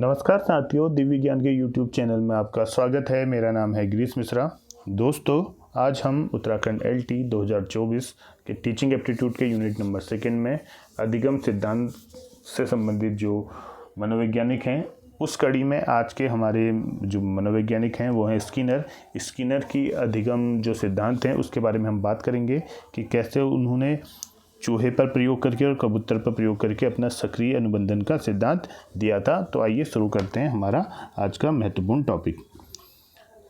नमस्कार साथियों, दिव्य ज्ञान के YouTube चैनल में आपका स्वागत है। मेरा नाम है गिरीश मिश्रा। दोस्तों, आज हम उत्तराखंड LT 2024 के टीचिंग एप्टीट्यूड के यूनिट नंबर 2 में अधिगम सिद्धांत से संबंधित जो मनोवैज्ञानिक हैं उस कड़ी में आज के हमारे जो मनोवैज्ञानिक हैं वो हैं स्किनर की अधिगम जो सिद्धांत हैं उसके बारे में हम बात करेंगे कि कैसे उन्होंने चूहे पर प्रयोग करके और कबूतर पर प्रयोग करके अपना सक्रिय अनुबंधन का सिद्धांत दिया था। तो आइए शुरू करते हैं हमारा आज का महत्वपूर्ण टॉपिक।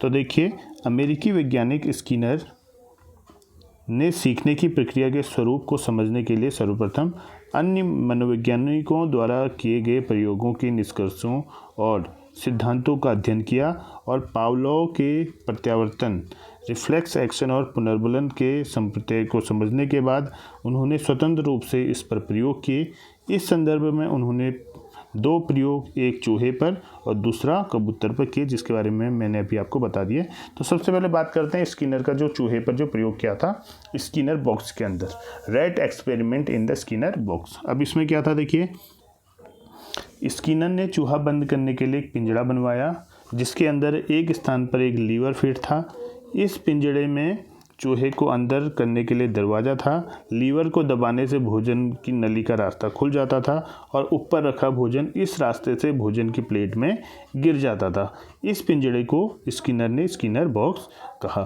तो देखिए, अमेरिकी वैज्ञानिक स्किनर ने सीखने की प्रक्रिया के स्वरूप को समझने के लिए सर्वप्रथम अन्य मनोवैज्ञानिकों द्वारा किए गए प्रयोगों के निष्कर्षों और सिद्धांतों का अध्ययन किया और पावलोव के प्रत्यावर्तन, रिफ्लेक्स एक्शन और पुनर्बलन के संप्रत्यय को समझने के बाद उन्होंने स्वतंत्र रूप से इस पर प्रयोग किए। इस संदर्भ में उन्होंने 2 प्रयोग, एक चूहे पर और दूसरा कबूतर पर किए, जिसके बारे में मैंने अभी आपको बता दिया। तो सबसे पहले बात करते हैं स्किनर का जो चूहे पर जो प्रयोग किया था स्किनर बॉक्स के अंदर, rat experiment in the Skinner box. अब इसमें क्या था, देखिए, स्किनर ने चूहा बंद करने के लिए एक पिंजड़ा बनवाया जिसके अंदर एक स्थान पर एक लीवर फिट था। इस पिंजड़े में चूहे को अंदर करने के लिए दरवाज़ा था। लीवर को दबाने से भोजन की नली का रास्ता खुल जाता था और ऊपर रखा भोजन इस रास्ते से भोजन की प्लेट में गिर जाता था। इस पिंजड़े को स्किनर ने स्किनर बॉक्स कहा।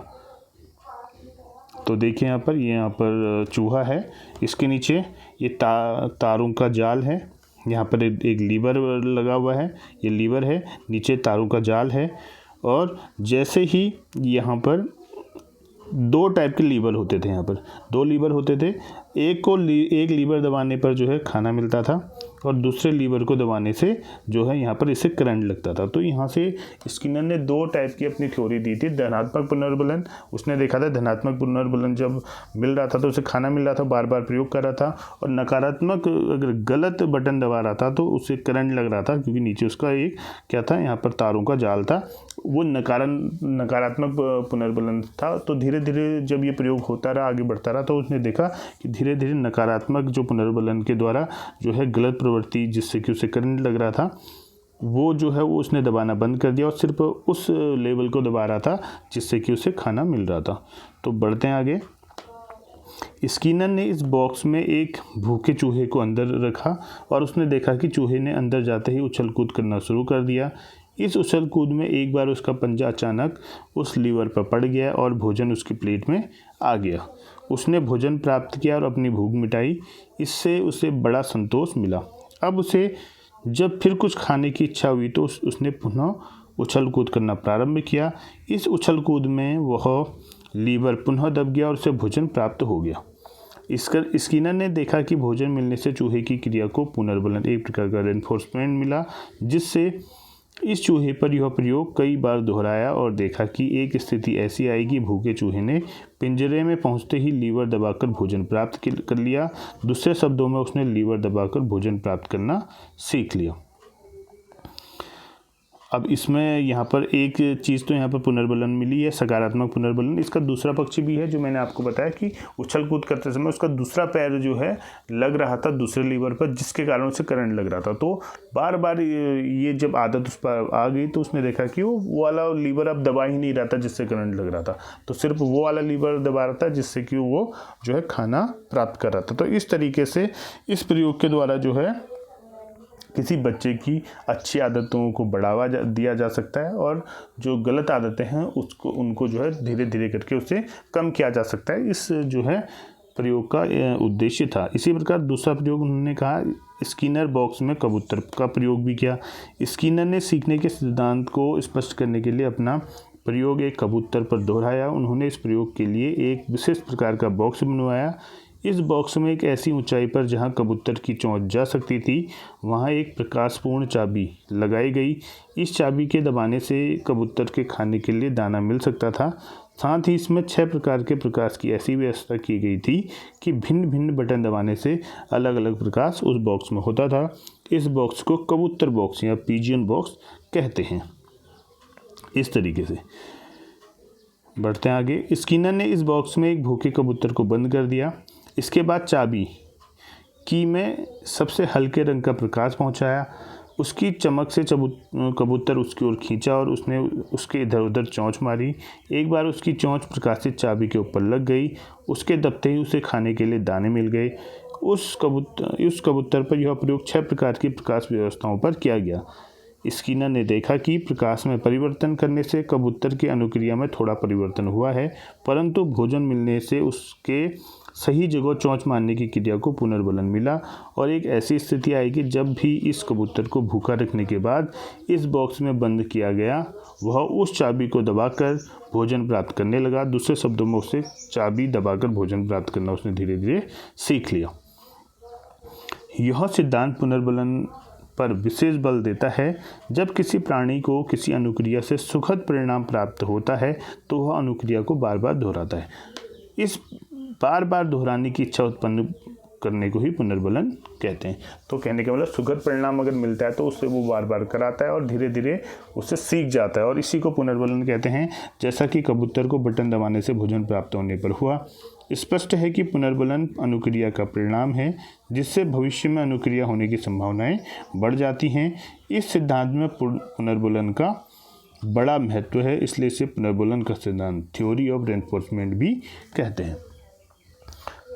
तो देखिए यहाँ पर चूहा है, इसके नीचे ये तारों का जाल है। यहाँ पर एक लीवर लगा हुआ है, ये लीवर है, नीचे तारों का जाल है। और जैसे ही यहाँ पर 2 टाइप के लीवर होते थे, यहाँ पर 2 लीवर होते थे। एक लीवर दबाने पर जो है खाना मिलता था और दूसरे लीवर को दबाने से जो है यहाँ पर इसे करंट लगता था। तो यहाँ से स्किनर ने 2 टाइप की अपनी थ्योरी दी थी। धनात्मक पुनर्बलन, उसने देखा था धनात्मक पुनर्बलन जब मिल रहा था तो उसे खाना मिल रहा था, बार बार प्रयोग कर रहा था। और नकारात्मक अगर गलत बटन दबा रहा था तो उसे करंट लग रहा था, क्योंकि नीचे उसका एक क्या था, यहाँ पर तारों का जाल था, वो नकारात्मक पुनर्बलन था। तो धीरे धीरे जब ये प्रयोग होता रहा, आगे बढ़ता रहा, तो उसने देखा कि धीरे धीरे नकारात्मक जो पुनर्बलन के द्वारा जो है गलत प्रवृत्ति, जिससे कि उसे करंट लग रहा था, वो जो है वो उसने दबाना बंद कर दिया और सिर्फ उस लेवल को दबा रहा था जिससे कि उसे खाना मिल रहा था। तो बढ़ते हैं आगे। स्किनर ने इस बॉक्स में एक भूखे चूहे को अंदर रखा और उसने देखा कि चूहे ने अंदर जाते ही उछल कूद करना शुरू कर दिया। इस उछल कूद में एक बार उसका पंजा अचानक उस लीवर पर पड़ गया और भोजन उसकी प्लेट में आ गया। उसने भोजन प्राप्त किया और अपनी भूख मिटाई। इससे उसे बड़ा संतोष मिला। अब उसे जब फिर कुछ खाने की इच्छा हुई तो उसने पुनः उछल कूद करना प्रारंभ किया। इस उछल कूद में वह लीवर पुनः दब गया और उसे भोजन प्राप्त हो गया। स्किनर ने देखा कि भोजन मिलने से चूहे की क्रिया को पुनर्बलन, एक प्रकार का रेनफोर्समेंट मिला, जिससे इस चूहे पर यह प्रयोग कई बार दोहराया और देखा कि एक स्थिति ऐसी आई कि भूखे चूहे ने पिंजरे में पहुंचते ही लीवर दबाकर भोजन प्राप्त कर लिया। दूसरे शब्दों में उसने लीवर दबाकर भोजन प्राप्त करना सीख लिया। अब इसमें यहाँ पर एक चीज़ तो यहाँ पर पुनर्बलन मिली है, सकारात्मक पुनर्बलन। इसका दूसरा पक्ष भी है जो मैंने आपको बताया कि उछल कूद करते समय उसका दूसरा पैर जो है लग रहा था दूसरे लीवर पर, जिसके कारण उसे करंट लग रहा था। तो बार बार ये जब आदत उस पर आ गई तो उसने देखा कि वो वाला लीवर अब दबा ही नहीं रहा था जिससे करंट लग रहा था, तो सिर्फ वो वाला लीवर दबा रहा था जिससे कि वो जो है खाना प्राप्त कर रहा था। तो इस तरीके से इस प्रयोग के द्वारा जो है किसी बच्चे की अच्छी आदतों को बढ़ावा दिया जा सकता है और जो गलत आदतें हैं उनको जो है धीरे धीरे करके उसे कम किया जा सकता है। इस जो है प्रयोग का उद्देश्य था। इसी प्रकार दूसरा प्रयोग उन्होंने कहा, स्किनर बॉक्स में कबूतर का प्रयोग भी किया। स्किनर ने सीखने के सिद्धांत को स्पष्ट करने के लिए अपना प्रयोग एक कबूतर पर दोहराया। उन्होंने इस प्रयोग के लिए एक विशेष प्रकार का बॉक्स बनवाया। इस बॉक्स में एक ऐसी ऊंचाई पर जहां कबूतर की चोंच जा सकती थी वहां एक प्रकाशपूर्ण चाबी लगाई गई। इस चाबी के दबाने से कबूतर के खाने के लिए दाना मिल सकता था। साथ ही इसमें 6 प्रकार के प्रकाश की ऐसी व्यवस्था की गई थी कि भिन्न भिन्न बटन दबाने से अलग अलग प्रकाश उस बॉक्स में होता था। इस बॉक्स को कबूतर बॉक्स या पिजियन बॉक्स कहते हैं। इस तरीके से बढ़ते हैं आगे। स्किनर ने इस बॉक्स में एक भूखे कबूतर को बंद कर दिया। इसके बाद चाबी की में सबसे हल्के रंग का प्रकाश पहुंचाया। उसकी चमक से कबूतर उसकी ओर खींचा और उसने उसके इधर उधर चोंच मारी। एक बार उसकी चोंच प्रकाशित चाबी के ऊपर लग गई। उसके दबते ही उसे खाने के लिए दाने मिल गए। उस कबूतर पर यह प्रयोग 6 प्रकार की प्रकाश व्यवस्थाओं पर किया गया। स्किनर ने देखा कि प्रकाश में परिवर्तन करने से कबूतर की अनुक्रिया में थोड़ा परिवर्तन हुआ है, परंतु भोजन मिलने से उसके सही जगह चोंच मारने की क्रिया को पुनर्बलन मिला और एक ऐसी स्थिति आई कि जब भी इस कबूतर को भूखा रखने के बाद इस बॉक्स में बंद किया गया, वह उस चाबी को दबाकर भोजन प्राप्त करने लगा। दूसरे शब्दों में उसे चाबी दबाकर भोजन प्राप्त करना उसने धीरे धीरे सीख लिया। यह सिद्धांत पुनर्बलन पर विशेष बल देता है। जब किसी प्राणी को किसी अनुक्रिया से सुखद परिणाम प्राप्त होता है तो वह अनुक्रिया को बार बार दोहराता है। इस बार बार दोहराने की इच्छा उत्पन्न करने को ही पुनर्बलन कहते हैं। तो कहने का मतलब सुखद परिणाम अगर मिलता है तो उससे वो बार बार कराता है और धीरे धीरे उससे सीख जाता है और इसी को पुनर्बलन कहते हैं, जैसा कि कबूतर को बटन दबाने से भोजन प्राप्त होने पर हुआ। स्पष्ट है कि पुनर्बलन अनुक्रिया का परिणाम है जिससे भविष्य में अनुक्रिया होने की संभावनाएं बढ़ जाती हैं। इस सिद्धांत में पुनर्बलन का बड़ा महत्व है, इसलिए इसे पुनर्बलन का सिद्धांत थ्योरी ऑफ रेनफोर्समेंट भी कहते हैं।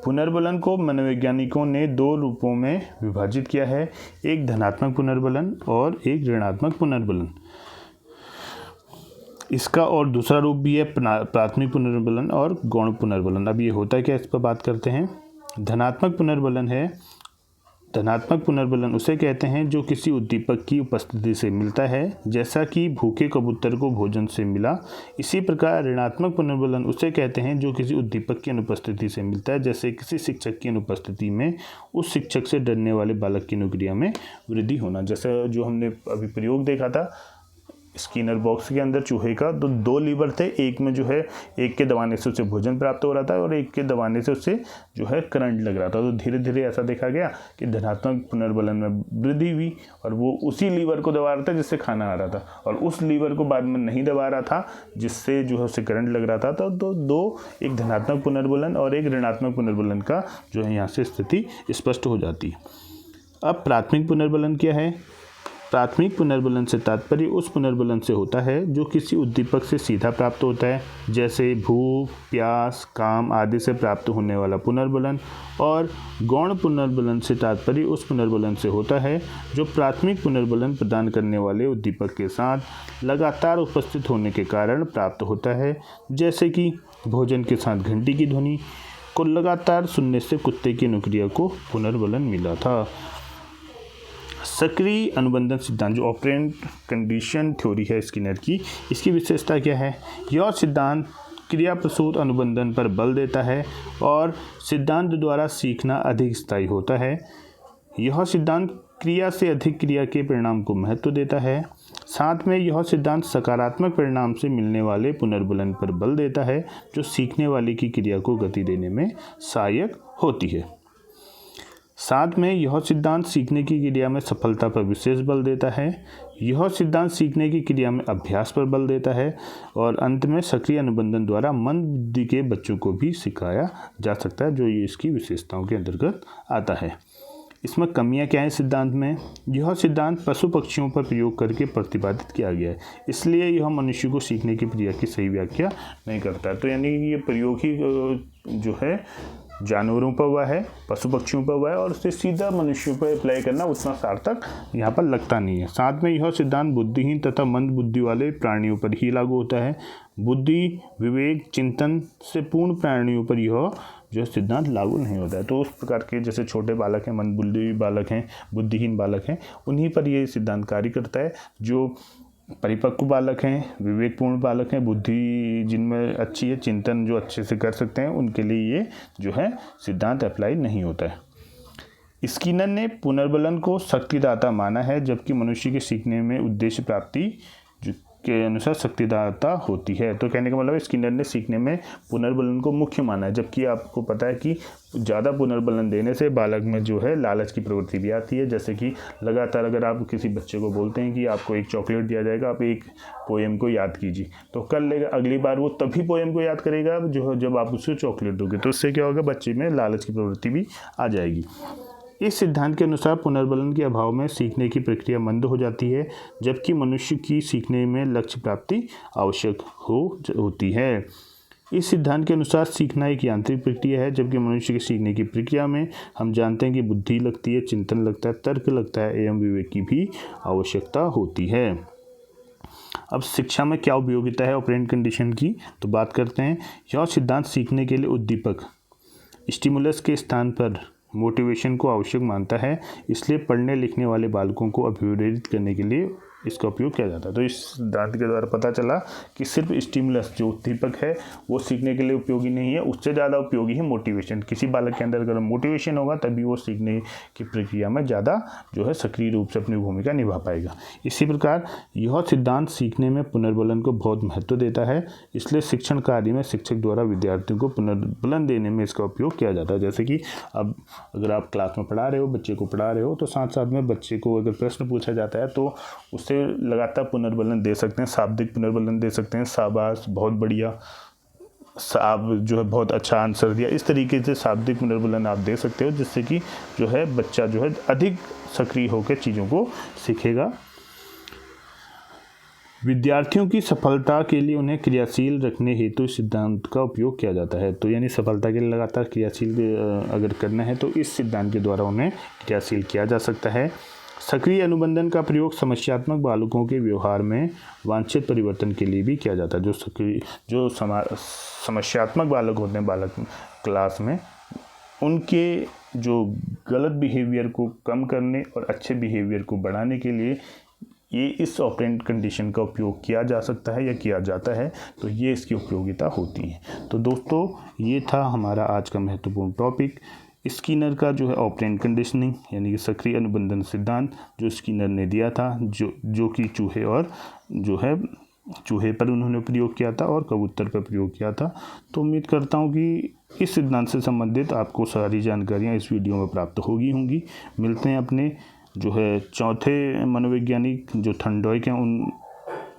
पुनर्बलन को मनोवैज्ञानिकों ने 2 रूपों में विभाजित किया है, एक धनात्मक पुनर्बलन और एक ऋणात्मक पुनर्बलन। इसका और दूसरा रूप भी है प्राथमिक पुनर्बलन और गौण पुनर्बलन। अब ये होता है क्या, इस पर बात करते हैं। धनात्मक पुनर्बलन उसे कहते हैं जो किसी उद्दीपक की उपस्थिति से मिलता है, जैसा कि भूखे कबूतर को भोजन से मिला। इसी प्रकार ऋणात्मक पुनर्बलन उसे कहते हैं जो किसी उद्दीपक की अनुपस्थिति से मिलता है, जैसे किसी शिक्षक की अनुपस्थिति में उस शिक्षक से डरने वाले बालक की अनुक्रिया में वृद्धि होना। जैसे जो हमने अभी प्रयोग देखा था स्किनर बॉक्स के अंदर चूहे का, तो 2 लीवर थे, एक में जो है एक के दबाने से उसे भोजन प्राप्त हो रहा था और एक के दबाने से उसे जो है करंट लग रहा था। तो धीरे धीरे ऐसा देखा गया कि धनात्मक पुनर्बलन में वृद्धि हुई और वो उसी लीवर को दबा रहा था जिससे खाना आ रहा था और उस लीवर को बाद में नहीं दबा रहा था जिससे जो है उसे करंट लग रहा था। तो 2 एक धनात्मक पुनर्बलन और एक ऋणात्मक पुनर्बलन का जो है यहाँ से स्थिति स्पष्ट हो जाती है। अब प्राथमिक पुनर्बलन क्या है? प्राथमिक पुनर्बलन से तात्पर्य उस पुनर्बलन से होता है जो किसी उद्दीपक से सीधा प्राप्त होता है, जैसे भूख, प्यास, काम आदि से प्राप्त होने वाला पुनर्बलन। और गौण पुनर्बलन से तात्पर्य उस पुनर्बलन से होता है जो प्राथमिक पुनर्बलन प्रदान करने वाले उद्दीपक के साथ लगातार उपस्थित होने के कारण प्राप्त होता है, जैसे कि भोजन के साथ घंटी की ध्वनि को लगातार सुनने से कुत्ते की अनुक्रिया को पुनर्बलन मिला था। सक्रिय अनुबंधन सिद्धांत जो ऑपरेंट कंडीशन थ्योरी है स्किनर की, इसकी विशेषता क्या है? यह सिद्धांत क्रिया प्रसूत अनुबंधन पर बल देता है और सिद्धांत द्वारा सीखना अधिक स्थायी होता है। यह सिद्धांत क्रिया से अधिक क्रिया के परिणाम को महत्व देता है। साथ में यह सिद्धांत सकारात्मक परिणाम से मिलने वाले पुनर्बलन पर बल देता है जो सीखने वाले की क्रिया को गति देने में सहायक होती है। साथ में यह सिद्धांत सीखने की क्रिया में सफलता पर विशेष बल देता है। यह सिद्धांत सीखने की क्रिया में अभ्यास पर बल देता है और अंत में सक्रिय अनुबंधन द्वारा मंद बुद्धि के बच्चों को भी सिखाया जा सकता है, जो ये इसकी विशेषताओं के अंतर्गत आता है। इसमें कमियां क्या हैं सिद्धांत में? यह सिद्धांत पशु पक्षियों पर प्रयोग करके प्रतिपादित किया गया है, इसलिए यह मनुष्य को सीखने की क्रिया की सही व्याख्या नहीं करता है। तो यानी ये प्रयोग ही जो है जानवरों पर हुआ है, पशु पक्षियों पर हुआ है और उससे सीधा मनुष्यों पर अप्लाई करना उतना सार्थक यहाँ पर लगता नहीं है। साथ में यह सिद्धांत बुद्धिहीन तथा मंद बुद्धि वाले प्राणियों पर ही लागू होता है। बुद्धि, विवेक, चिंतन से पूर्ण प्राणियों पर यह जो सिद्धांत लागू नहीं होता है। तो उस प्रकार के जैसे छोटे बालक हैं, मंद बुद्धि बालक हैं, बुद्धिहीन बालक हैं, उन्हीं पर यह सिद्धांत कार्य करता है। जो परिपक्व बालक हैं, विवेकपूर्ण बालक हैं, बुद्धि जिनमें अच्छी है, चिंतन जो अच्छे से कर सकते हैं, उनके लिए ये जो है सिद्धांत अप्लाई नहीं होता है। स्किनर ने पुनर्बलन को शक्तिदाता माना है, जबकि मनुष्य के सीखने में उद्देश्य प्राप्ति के अनुसार शक्तिदाता होती है। तो कहने का मतलब स्किनर ने सीखने में पुनर्बलन को मुख्य माना है, जबकि आपको पता है कि ज़्यादा पुनर्बलन देने से बालक में जो है लालच की प्रवृत्ति भी आती है। जैसे कि लगातार अगर आप किसी बच्चे को बोलते हैं कि आपको एक चॉकलेट दिया जाएगा, आप एक पोएम को याद कीजिए, तो कर लेगा। अगली बार वो तभी पोएम को याद करेगा जो जब आप उसको चॉकलेट दोगे। तो उससे क्या होगा, बच्चे में लालच की प्रवृत्ति भी आ जाएगी। इस सिद्धांत के अनुसार पुनर्बलन के अभाव में सीखने की प्रक्रिया मंद हो जाती है, जबकि मनुष्य की सीखने में लक्ष्य प्राप्ति आवश्यक होती है। इस सिद्धांत के अनुसार सीखना एक यांत्रिक प्रक्रिया है, जबकि मनुष्य की सीखने की प्रक्रिया में हम जानते हैं कि बुद्धि लगती है, चिंतन लगता है, तर्क लगता है एवं विवेक की भी आवश्यकता होती है। अब शिक्षा में क्या उपयोगिता है ऑपरेंट कंडीशन की, तो बात करते हैं। यह सिद्धांत सीखने के लिए उद्दीपक स्टिमुलस के स्थान पर मोटिवेशन को आवश्यक मानता है, इसलिए पढ़ने लिखने वाले बालकों को अभिप्रेरित करने के लिए इसका उपयोग किया जाता है। तो इस सिद्धांत के द्वारा पता चला कि सिर्फ स्टिमुलस जो उद्दीपक है वो सीखने के लिए उपयोगी नहीं है, उससे ज़्यादा उपयोगी है मोटिवेशन। किसी बालक के अंदर अगर मोटिवेशन होगा तभी वो सीखने की प्रक्रिया में ज़्यादा जो है सक्रिय रूप से अपनी भूमिका निभा पाएगा। इसी प्रकार यह सिद्धांत सीखने में पुनर्बलन को बहुत महत्व देता है, इसलिए शिक्षण कार्य में शिक्षक द्वारा विद्यार्थियों को पुनर्बलन देने में इसका उपयोग किया जाता है। जैसे कि अब अगर आप क्लास में पढ़ा रहे हो, बच्चे को पढ़ा रहे हो, तो साथ साथ में बच्चे को अगर प्रश्न पूछा जाता है तो उससे लगातार पुनर्बलन दे सकते हैं, शाब्दिक पुनर्बलन दे सकते हैं, शाबाश, बहुत बढ़िया, आप जो है बहुत अच्छा आंसर दिया, इस तरीके से शाब्दिक पुनर्बलन आप दे सकते हो, जिससे कि जो है बच्चा जो है अधिक सक्रिय होकर चीज़ों को सीखेगा। विद्यार्थियों की सफलता के लिए उन्हें क्रियाशील रखने हेतु इस सिद्धांत का उपयोग किया जाता है। तो यानी सफलता के लिए लगातार क्रियाशील अगर करना है तो इस सिद्धांत के द्वारा उन्हें क्रियाशील किया जा सकता है। सक्रिय अनुबंधन का प्रयोग समस्यात्मक बालकों के व्यवहार में वांछित परिवर्तन के लिए भी किया जाता है। जो समस्यात्मक बालक होते हैं बालक क्लास में, उनके जो गलत बिहेवियर को कम करने और अच्छे बिहेवियर को बढ़ाने के लिए ये इस ऑपरेंट कंडीशन का उपयोग किया जा सकता है या किया जाता है, तो ये इसकी उपयोगिता होती है। तो दोस्तों ये था हमारा आज का महत्वपूर्ण टॉपिक, स्किनर का जो है ऑपरेंट कंडीशनिंग यानी कि सक्रिय अनुबंधन सिद्धांत जो स्किनर ने दिया था, जो कि चूहे और जो है चूहे पर उन्होंने प्रयोग किया था और कबूतर पर प्रयोग किया था। तो उम्मीद करता हूँ कि इस सिद्धांत से संबंधित आपको सारी जानकारियाँ इस वीडियो में प्राप्त होंगी। मिलते हैं अपने जो है चौथे मनोवैज्ञानिक जो थॉर्नडाइक हैं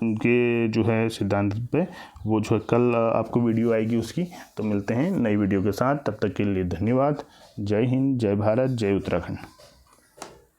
उनके जो है सिद्धांत पे, वो जो है कल आपको वीडियो आएगी उसकी। तो मिलते हैं नई वीडियो के साथ, तब तक के लिए धन्यवाद। जय हिंद, जय भारत, जय उत्तराखंड।